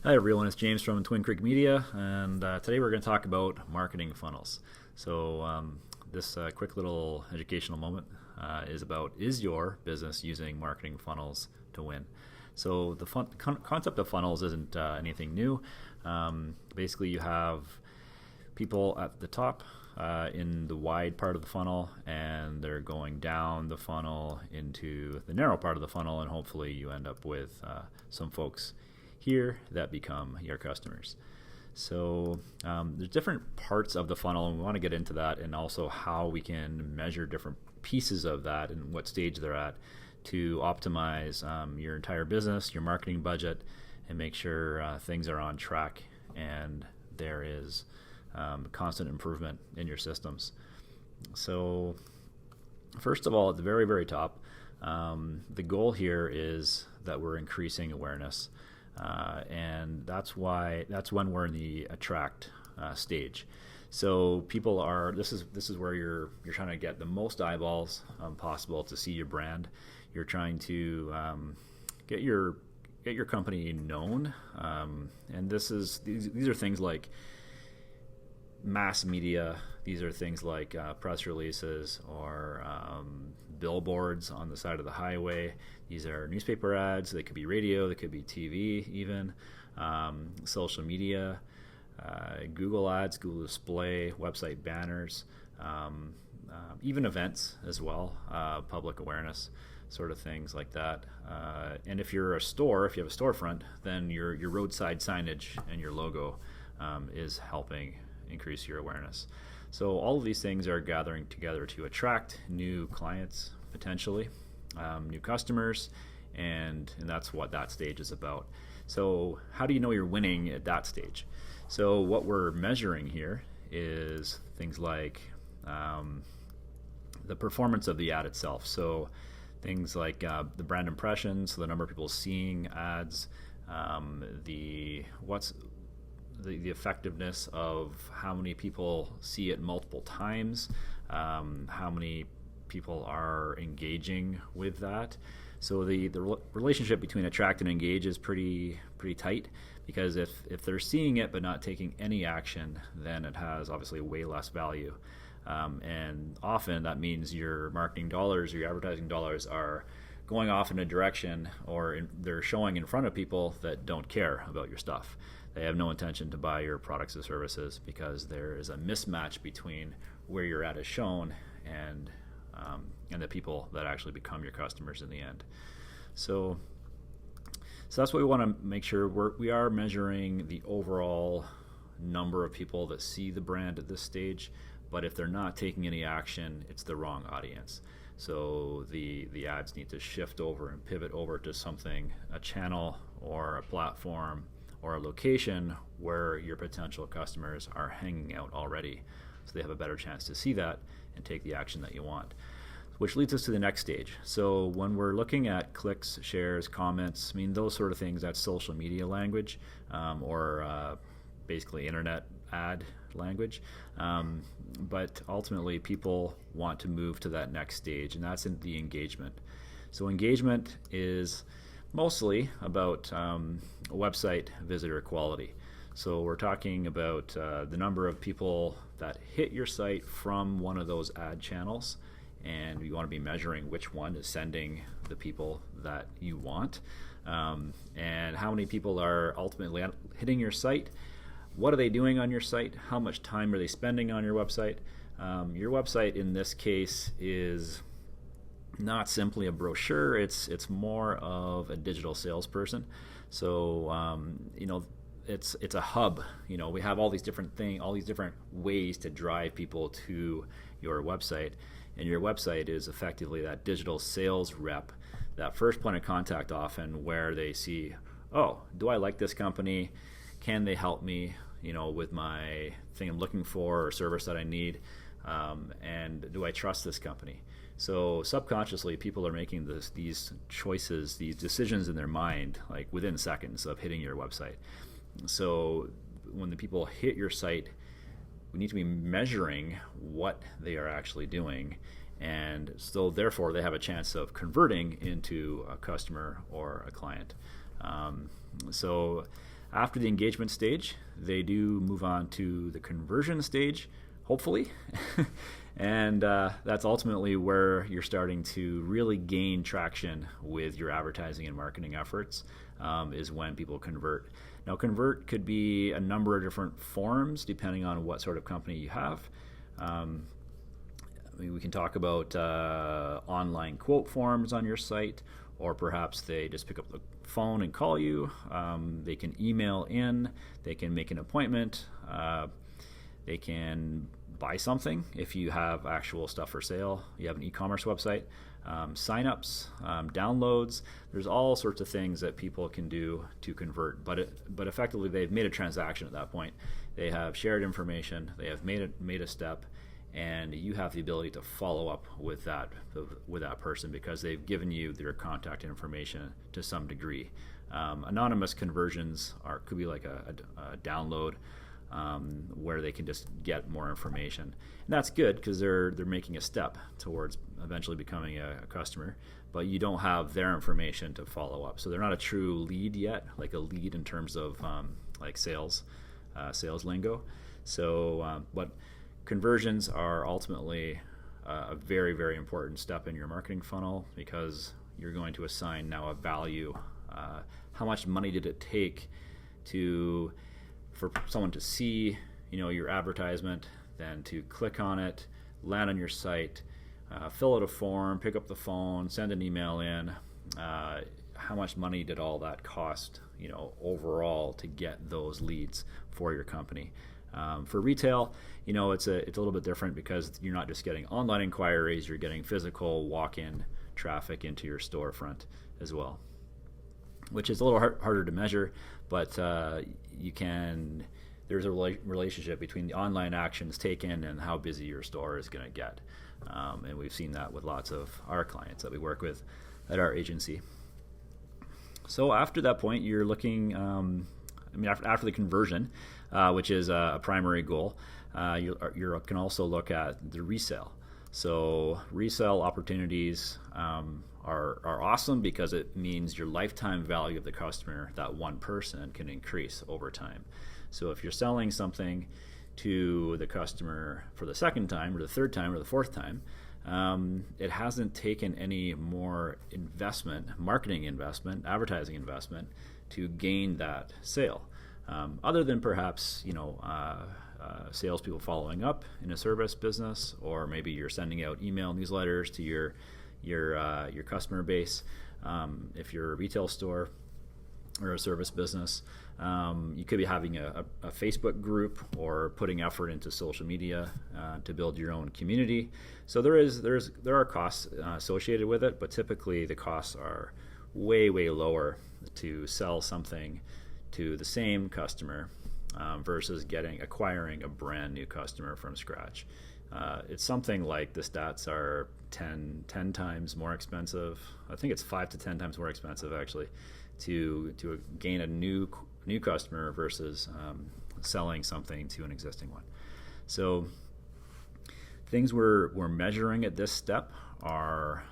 Hi everyone, it's James from Twin Creek Media, and today we're going to talk about marketing funnels. This quick little educational moment is about, is your business using marketing funnels to win? So the concept of funnels isn't anything new. Basically, you have people at the top in the wide part of the funnel, and they're going down the funnel into the narrow part of the funnel, and hopefully you end up with some folks here that become your customers. So there's different parts of the funnel, and we want to get into that, and also how we can measure different pieces of that and what stage they're at to optimize your entire business, your marketing budget, and make sure things are on track and there is constant improvement in your systems. So first of all, at the very, very top, the goal here is that we're increasing awareness. And that's when we're in the attract stage. So people are this is where you're trying to get the most eyeballs possible to see your brand. You're trying to get your company known, and these are things like mass media. These are things like press releases or billboards on the side of the highway. These are newspaper ads. They could be radio. They could be TV even. Social media, Google ads, Google display, website banners, even events as well, public awareness, sort of things like that. And if you're a store, if you have a storefront, then your roadside signage and your logo is helping increase your awareness. So all of these things are gathering together to attract new clients, potentially, new customers, and that's what that stage is about. So how do you know you're winning at that stage? So what we're measuring here is things like the performance of the ad itself. So things like the brand impressions, so the number of people seeing ads, the effectiveness of how many people see it multiple times, how many people are engaging with that. So the relationship between attract and engage is pretty tight, because if they're seeing it but not taking any action, then it has obviously way less value. And often that means your marketing dollars or your advertising dollars are going off in a direction, or they're showing in front of people that don't care about your stuff. They have no intention to buy your products or services because there is a mismatch between where your ad is shown and the people that actually become your customers in the end. So that's what we want to make sure we are measuring the overall number of people that see the brand at this stage. But if they're not taking any action, it's the wrong audience. So the ads need to shift over and pivot over to something, a channel or a platform or a location where your potential customers are hanging out already, so they have a better chance to see that and take the action that you want. Which leads us to the next stage. So when we're looking at clicks, shares, comments, I mean, those sort of things, that's social media language, or basically internet ad language. But ultimately, people want to move to that next stage, and that's in the engagement. So engagement is mostly about website visitor quality. So we're talking about the number of people that hit your site from one of those ad channels, and you want to be measuring which one is sending the people that you want, and how many people are ultimately hitting your site. What are they doing on your site? How much time are they spending on your website? Your website in this case is not simply a brochure, it's more of a digital salesperson. So it's a hub. We have all these different ways to drive people to your website, and your website is effectively that digital sales rep, that first point of contact, often where they see, oh, do I like this company? Can they help me with my thing I'm looking for or service that I need? And do I trust this company? So subconsciously, people are making these choices, these decisions in their mind, like within seconds of hitting your website. So when the people hit your site, we need to be measuring what they are actually doing, and so therefore they have a chance of converting into a customer or a client. So After the engagement stage, they do move on to the conversion stage, hopefully. And that's ultimately where you're starting to really gain traction with your advertising and marketing efforts, is when people convert. Now, convert could be a number of different forms depending on what sort of company you have. We can talk about online quote forms on your site, or perhaps they just pick up the phone and call you. They can email in, they can make an appointment, they can buy something if you have actual stuff for sale, you have an e-commerce website, signups, downloads. There's all sorts of things that people can do to convert, but effectively they've made a transaction at that point. They have shared information, they have made a step, and you have the ability to follow up with that person because they've given you their contact information to some degree. Anonymous conversions could be like a download, where they can just get more information, and that's good because they're making a step towards eventually becoming a customer, but you don't have their information to follow up, so they're not a true lead yet, like a lead in terms of like sales lingo. So but conversions are ultimately a very, very important step in your marketing funnel because you're going to assign now a value. How much money did it take for someone to see, your advertisement, then to click on it, land on your site, fill out a form, pick up the phone, send an email in. How much money did all that cost, overall to get those leads for your company? For retail, it's a little bit different because you're not just getting online inquiries, you're getting physical walk-in traffic into your storefront as well, which is a little harder to measure, but there's a relationship between the online actions taken and how busy your store is going to get. And we've seen that with lots of our clients that we work with at our agency. So after that point, you're looking, after the conversion, which is a primary goal, you can also look at the resell. So resell opportunities are awesome because it means your lifetime value of the customer, that one person, can increase over time. So if you're selling something to the customer for the second time or the third time or the fourth time, it hasn't taken any more marketing investment, advertising investment to gain that sale. Other than perhaps salespeople following up in a service business, or maybe you're sending out email newsletters to your customer base. If you're a retail store or a service business, you could be having a Facebook group or putting effort into social media to build your own community. So there are costs associated with it, but typically the costs are way, way lower to sell something to the same customer versus acquiring a brand new customer from scratch. It's something like the stats are 10 times more expensive. I think it's 5 to 10 times more expensive actually to gain a new customer versus selling something to an existing one. So things we're measuring at this step are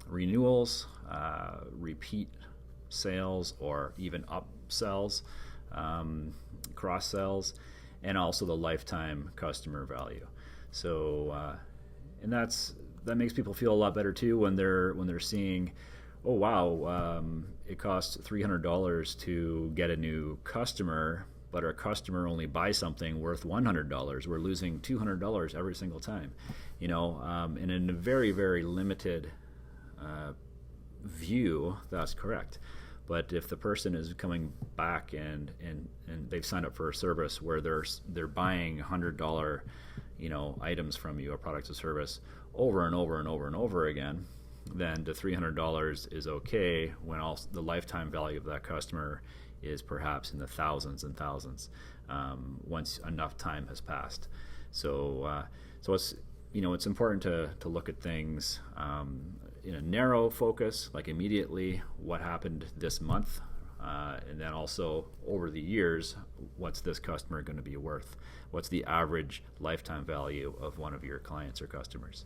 renewals, repeat sales, or even upsells, cross sells, and also the lifetime customer value. So and that makes people feel a lot better too when they're seeing, oh wow, it costs $300 to get a new customer, but our customer only buys something worth $100. We're losing $200 every single time, and in a very, very limited view, that's correct. But if the person is coming back and they've signed up for a service where they're buying $100 items from you, or products or service, over and over and over and over again, then the $300 is okay when the lifetime value of that customer is perhaps in the thousands and thousands once enough time has passed. So it's important to look at things in a narrow focus, like immediately what happened this month, and then also over the years, what's this customer going to be worth? What's the average lifetime value of one of your clients or customers?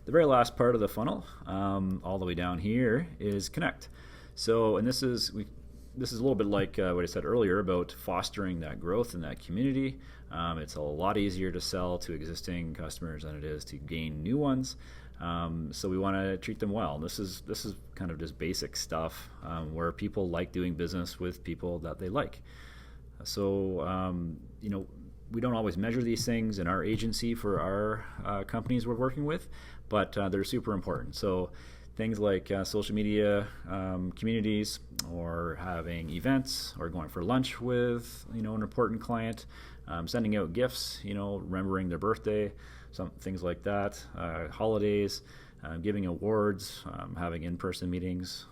The very last part of the funnel, all the way down here, is connect. So, and this is this is a little bit like what I said earlier about fostering that growth in that community. It's a lot easier to sell to existing customers than it is to gain new ones. So we want to treat them well. This is kind of just basic stuff where people like doing business with people that they like. So we don't always measure these things in our agency for our companies we're working with, but they're super important. So things like social media communities, or having events, or going for lunch with an important client, sending out gifts, remembering their birthday, some things like that, holidays, giving awards, having in-person meetings.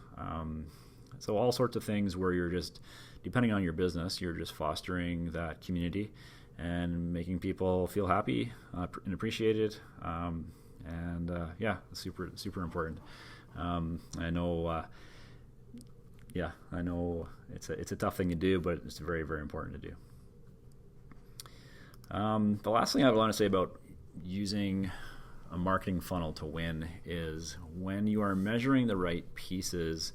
So all sorts of things where you're just, depending on your business, you're just fostering that community and making people feel happy and appreciated. Super, super important. I know it's a tough thing to do, but it's very, very important to do. The last thing I want to say about using a marketing funnel to win is when you are measuring the right pieces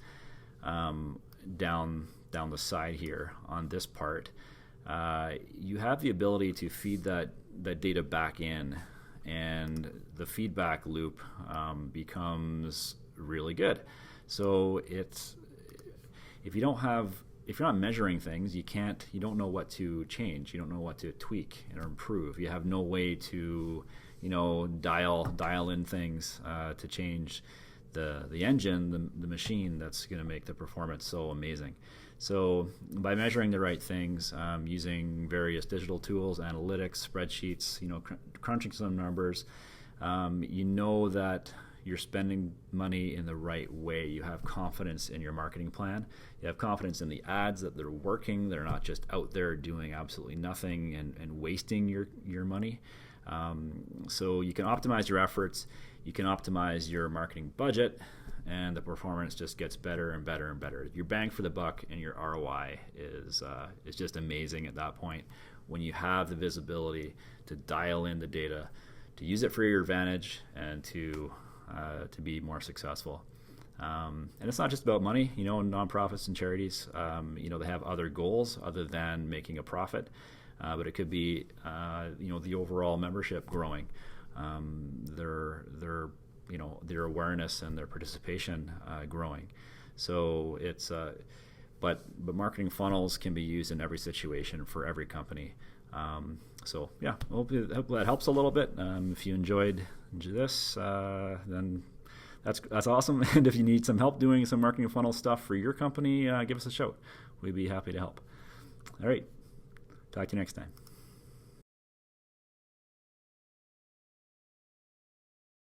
down the side here on this part, you have the ability to feed that data back in, and the feedback loop becomes really good. So if you're not measuring things, you don't know what to change, you don't know what to tweak or improve. You have no way to dial in things to change the engine, the machine that's going to make the performance so amazing. So by measuring the right things, using various digital tools, analytics, spreadsheets, crunching some numbers, that you're spending money in the right way. You have confidence in your marketing plan. You have confidence in the ads, that they're working. They're not just out there doing absolutely nothing and wasting your money. So you can optimize your efforts. You can optimize your marketing budget, and the performance just gets better and better and better. Your bang for the buck and your ROI is just amazing at that point, when you have the visibility to dial in the data, to use it for your advantage, and to be more successful. And it's not just about money. Nonprofits and charities, they have other goals other than making a profit, but it could be the overall membership growing, their awareness and their participation growing. So it's but marketing funnels can be used in every situation for every company. So yeah, I hope that helps a little bit. If you enjoyed this, then that's awesome. And if you need some help doing some marketing funnel stuff for your company, give us a shout. We'd be happy to help. All right, talk to you next time.